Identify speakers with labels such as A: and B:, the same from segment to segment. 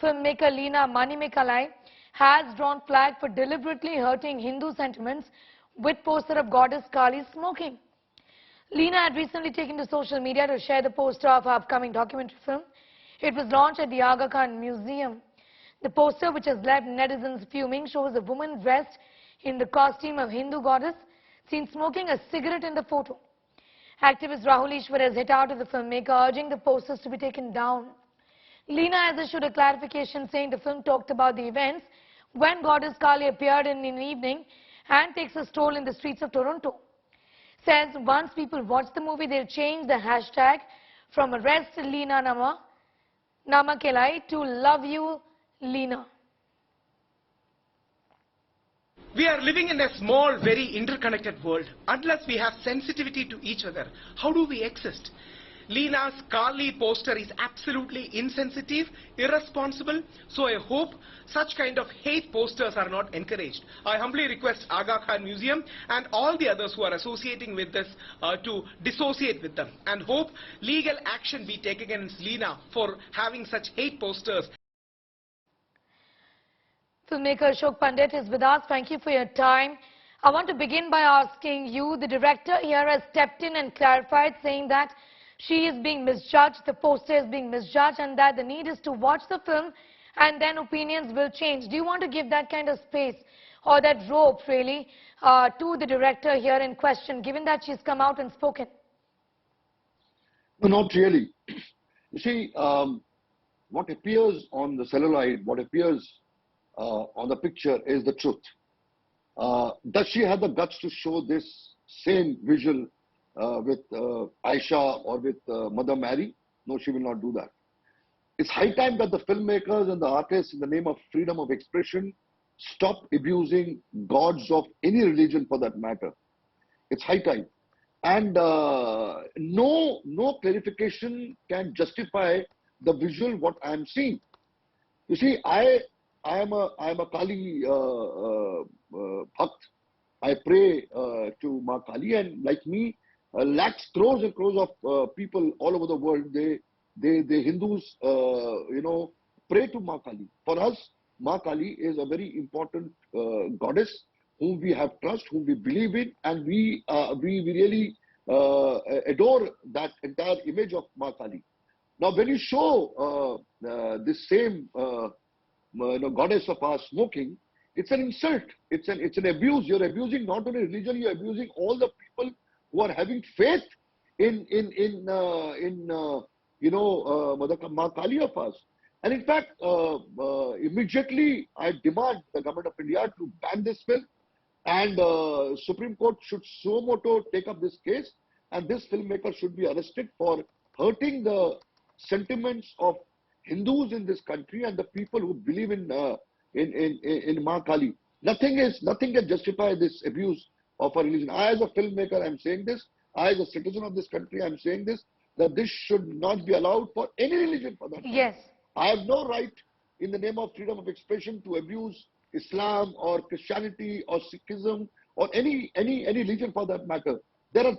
A: filmmaker Leena Manimekalai has drawn flag for deliberately hurting Hindu sentiments with poster of goddess Kaali smoking. Leena had recently taken to social media to share the poster of her upcoming documentary film. It was launched at the Aga Khan Museum. The poster, which has left netizens fuming, shows a woman dressed in the costume of Hindu goddess seen smoking a cigarette in the photo. Activist Rahul Ishwar has hit out at the filmmaker, urging the posters to be taken down. Leena has issued a clarification saying the film talked about the events when goddess Kaali appeared in an evening and takes a stroll in the streets of Toronto. Says once people watch the movie, they'll change the hashtag from arrest Leena Manimekalai to love you Leena.
B: We are living in a small, very interconnected world. Unless we have sensitivity to each other, how do we exist? Leena's Kaali poster is absolutely insensitive, irresponsible, so I hope such kind of hate posters are not encouraged. I humbly request Aga Khan Museum and all the others who are associating with this to dissociate with them, and hope legal action be taken against Leena for having such hate posters.
A: Filmmaker Ashoke Pandit is with us. Thank you for your time. I want to begin by asking you, the director here has stepped in and clarified, saying that she is being misjudged, the poster is being misjudged, and that the need is to watch the film and then opinions will change. Do you want to give that kind of space or that rope really to the director here in question, given that she's come out and spoken?
C: No, not really. You see, what appears on the celluloid, what appears on the picture is the truth. Does she have the guts to show this same visual with Aisha or with Mother Mary? No, she will not do that. It's high time that the filmmakers and the artists, in the name of freedom of expression, stop abusing gods of any religion for that matter. It's high time. And no clarification can justify the visual what I am seeing. You see, I am a Kaali bhakt. I pray to Ma Kaali, and like me, lakhs, crores and crores of people all over the world, the Hindus, pray to Ma Kaali. For us, Ma Kaali is a very important goddess whom we have trust, whom we believe in, and we really adore that entire image of Ma Kaali. Now, when you show this same goddess of ours smoking, it's an insult. It's an abuse. You're abusing not only religion, you're abusing all the people who are having faith in Mother Ma Kaali of us. And in fact, immediately I demand the government of India to ban this film, and Supreme Court should suo moto take up this case, and this filmmaker should be arrested for hurting the sentiments of Hindus in this country and the people who believe in Ma Kaali. Nothing can justify this abuse of a religion. I, as a filmmaker, I'm saying this. I, as a citizen of this country, I'm saying this, that this should not be allowed for any religion for that.
A: Yes.
C: I have no right, in the name of freedom of expression, to abuse Islam or Christianity or Sikhism or any religion for that matter. There are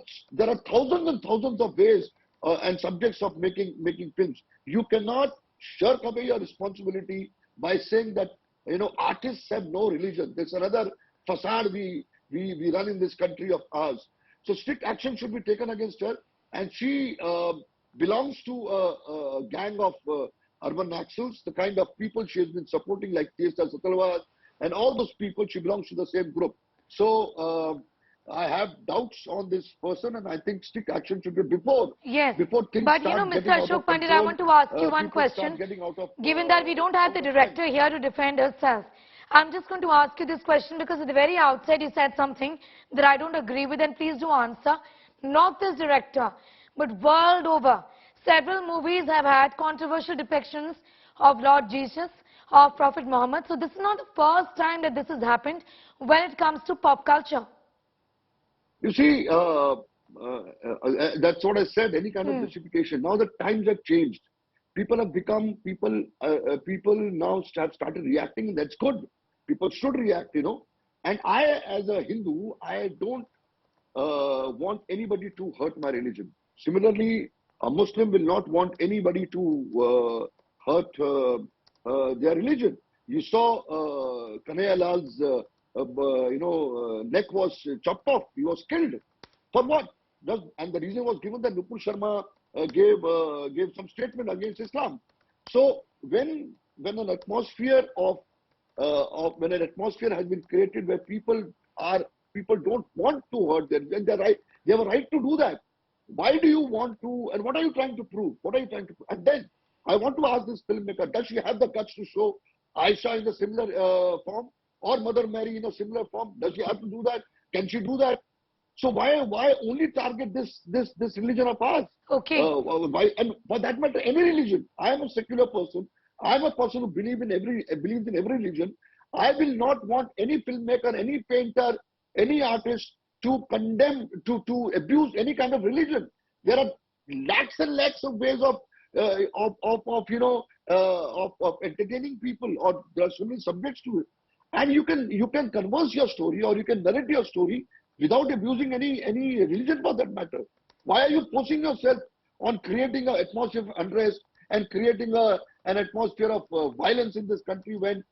C: thousands and thousands of ways and subjects of making films. You cannot shirk away your responsibility by saying that artists have no religion. There's another facade we run in this country of ours. So strict action should be taken against her, and she belongs to a gang of urban naxals, the kind of people she has been supporting, like T.S.R. Satalwar and all those people. She belongs to the same group. So I have doubts on this person, and I think strict action should be before.
A: Yes.
C: Before things
A: but
C: start
A: Mr.
C: getting out
A: Ashok
C: of
A: Pandit,
C: control,
A: I want to ask you one
C: people
A: question.
C: start getting out of,
A: Given that we don't have the director here to defend herself, I'm just going to ask you this question because at the very outset you said something that I don't agree with, and please do answer. Not this director, but world over, several movies have had controversial depictions of Lord Jesus, of Prophet Muhammad. So this is not the first time that this has happened when it comes to pop culture.
C: You see, that's what I said, any kind of justification. Now the times have changed. People have become, people now have started reacting, and that's good. People should react, And I, as a Hindu, I don't want anybody to hurt my religion. Similarly, a Muslim will not want anybody to hurt their religion. You saw Kanhaiya Lal's neck was chopped off. He was killed. For what? And the reason was given that Nupur Sharma gave some statement against Islam. So when an atmosphere when an atmosphere has been created where people don't want to hurt them, then they have a right to do that. Why do you want to, and what are you trying to prove? What are you trying to prove? And then I want to ask this filmmaker, does she have the guts to show Aisha in a similar form, or Mother Mary in a similar form? Does she have to do that? Can she do that? So why only target this religion of ours?
A: Okay.
C: And for that matter, any religion. I am a secular person. I am a person who believes in every religion. I will not want any filmmaker, any painter, any artist to condemn, to abuse any kind of religion. There are lakhs and lakhs of ways of entertaining people, or there are so many subjects to it. And you can converse your story, or you can narrate your story without abusing any religion for that matter. Why are you forcing yourself on creating an atmosphere of unrest and creating an atmosphere of violence in this country when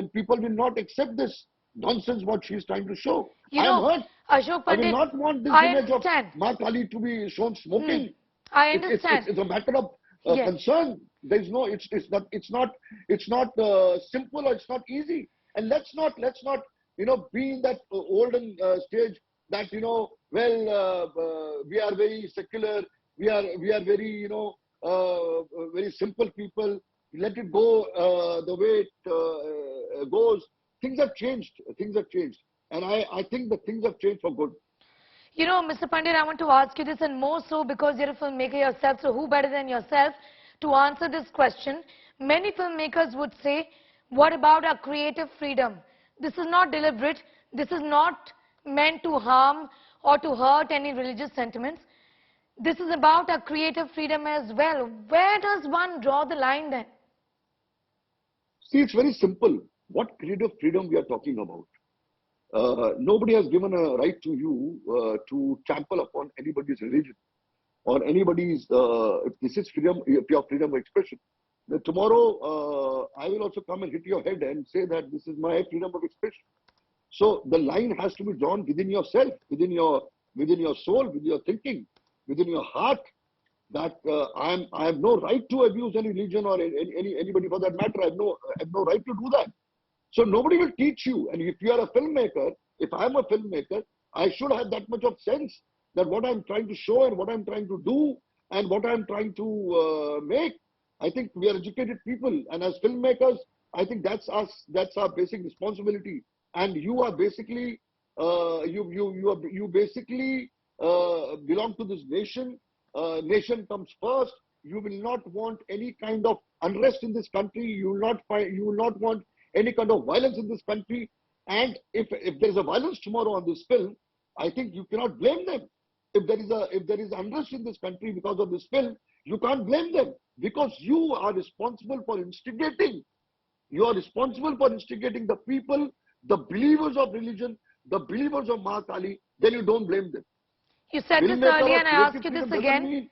C: people will not accept this nonsense what she is trying to show? I am hurt.
A: Ashok Pandit,
C: I will not want this image of Ma Kaali to be shown smoking.
A: I understand.
C: It's a matter of concern. There is no. It's not simple, or it's not easy. And let's not be in that olden stage that we are very secular. We are very very simple people. Let it go the way it goes. Things have changed. And I think that things have changed for good.
A: Mr. Pandit, I want to ask you this, and more so because you're a filmmaker yourself, so who better than yourself to answer this question? Many filmmakers would say, what about our creative freedom? This is not deliberate. This is not meant to harm or to hurt any religious sentiments. This is about our creative freedom as well. Where does one draw the line then?
C: See, it's very simple. What creative freedom we are talking about? Nobody has given a right to you to trample upon anybody's religion or anybody's. This is freedom, your freedom of expression. Tomorrow, I will also come and hit your head and say that this is my freedom of expression. So the line has to be drawn within yourself, within your soul, with your thinking, within your heart. That I have no right to abuse any religion or anybody for that matter. I have no right to do that. So nobody will teach you. And if you are a filmmaker, if I am a filmmaker, I should have that much of sense that what I'm trying to show and what I'm trying to do and what I'm trying to make. I think we are educated people, and as filmmakers, I think that's us. That's our basic responsibility. And you are basically you basically belong to this nation. Nation comes first. You will not want any kind of unrest in this country. You will not want any kind of violence in this country. And if there is a violence tomorrow on this film, I think you cannot blame them. If there is unrest in this country because of this film, you can't blame them, because you are responsible for instigating. You are responsible for instigating the people, the believers of religion, the believers of Ma Kaali. Then you don't blame them.
A: You said this earlier, and I ask you this again,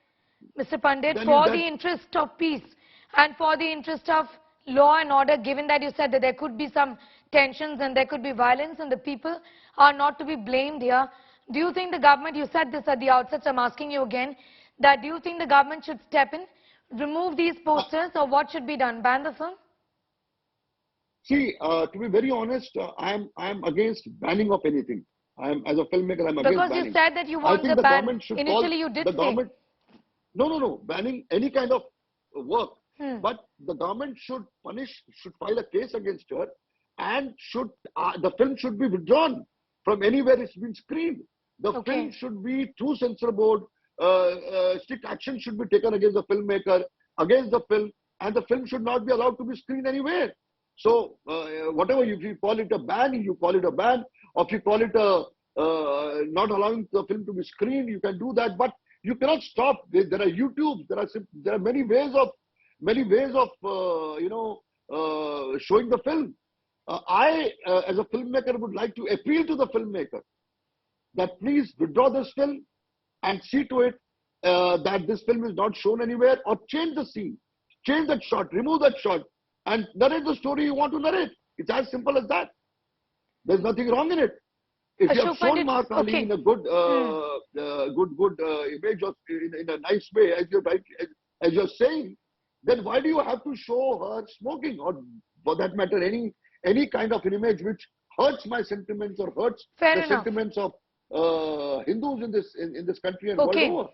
A: Mr. Pandit, for the interest of peace and for the interest of law and order, given that you said that there could be some tensions and there could be violence and the people are not to be blamed here, do you think the government, you said this at the outset, so I'm asking you again, that do you think the government should step in, remove these posters, or what should be done? Ban the film?
C: See, to be very honest, I'm against banning of anything. As a filmmaker, I'm against banning.
A: Because you said that you want the ban. Initially you did say.
C: No, banning any kind of work. But the government should file a case against her, and the film should be withdrawn from anywhere it's been screened. The film should be through censor board. Strict action should be taken against the filmmaker, against the film, and the film should not be allowed to be screened anywhere. So whatever you call it a ban, you call it a ban, or if you call it not allowing the film to be screened, you can do that. But you cannot stop. There are YouTube. There are many ways of showing the film. I, as a filmmaker, would like to appeal to the filmmaker that please withdraw this film and see to it that this film is not shown anywhere, or change the scene, change that shot, remove that shot, and narrate the story you want to narrate. It's as simple as that. There's nothing wrong in it. If you have
A: Ashok
C: shown
A: Pandit,
C: Ma Kaali
A: okay.
C: in a good, good image, or in a nice way, as you're saying, then why do you have to show her smoking, or for that matter, any kind of an image which hurts my sentiments or hurts
A: Fair
C: the
A: enough.
C: sentiments of Hindus in this country and world
A: Okay.
C: over?